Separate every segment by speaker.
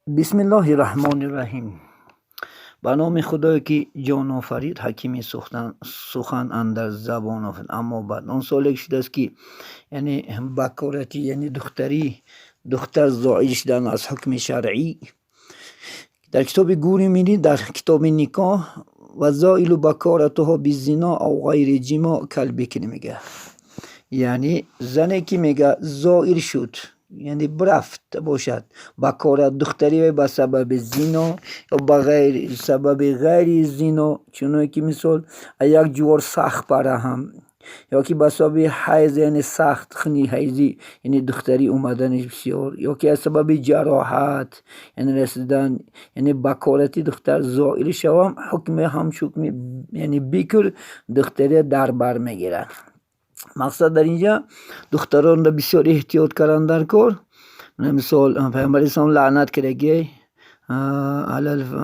Speaker 1: بسم الله الرحمن الرحیم. به نام خدایی که جان آفرید، حکیم سخن اندر زبان آفرید. اما بعد آن سال شده است که یعنی بکارتی یعنی دختر زائل شدن از حکم شرعی در کتاب گوری می‌بینید، در کتاب نکاح و زائل بکارتها بالزنا او غیر جما کالبکر میگه. یعنی زنی که میگه زائل شد یعنی برفت باشد بکارت دختری به سبب زنا یا به سبب غیر زنا، چون که مثال یک جوار سخت پره هم یا که به سبب حیض یعنی سخت خنی حیضی یعنی دختری اومدنش بسیار، یا که از سبب جراحت یعنی رسیدن یعنی بکارتی دختر زائل شوم حکم حکم یعنی بکر دختری در بر میگیره. مقصد در اینجا دختران را بسیار احتیاط کردن در کار. مثال پیامبر اسلام لعنت کرده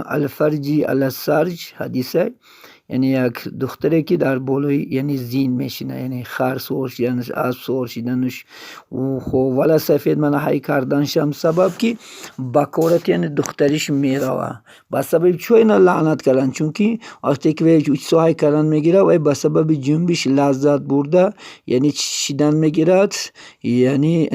Speaker 1: الفرجی السرج حدیثه، یعنی یک دختری که در بالای یعنی زین میشینه، یعنی خر سوار شدنش، اسب سوار شدنش و خب ولا سفید منحی کردنش هم سبب که بکارت یعنی دختریش میروه. با سبب چو اینا لعنت کردن، چون که وقتی که وی سوهای کردن میگیره و با سبب جنبش لذت برده یعنی چیدن میگیرد، یعنی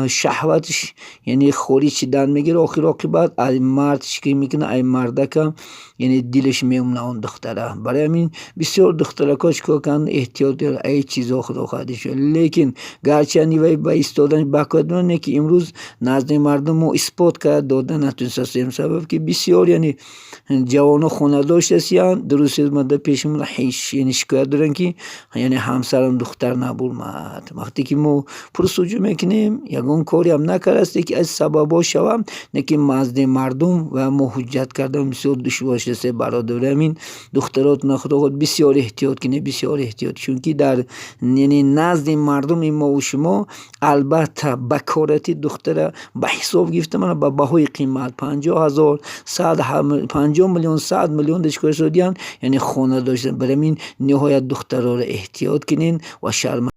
Speaker 1: شهوتش یعنی خوری چیدن میگیره، آخر عاقبت ای مردش که میکنه ای مردکم یعنی دلش میمونه اون دختره. برای همین بسیار دخترکا چیکار کردن احتیاط دارن ای چیزا خدا خواهدش. لیکن گرچه وی با ایستادن بکادونه که امروز نزد مردم رو اثبات کرد دادن نتونست سبب که بسیار یعنی جوان خونه داشت هستیان درست مده پیشمون حیش یعنی شکایت دارن که یعنی همسرم دختر نبولمد. وقتی که ما پرسجو میکنیم یگان کاری هم نکرسته که از سببا شوم نکه مزد مردم و ما حجت کردم بسیار دشوار شده. برادر همین دخترات نخدا خود بسیار احتیاط کنه، بسیار احتیاط، چون که در یعنی نزد مردم ما و شما البته بکارتی دختر به حساب گرفته من به بهای قیمت 50,000 50 میلیون 100 میلیون دشکار شدیان یعنی خونه داشتن. برای این نهایت دخترها را احتیاط کنین و شرم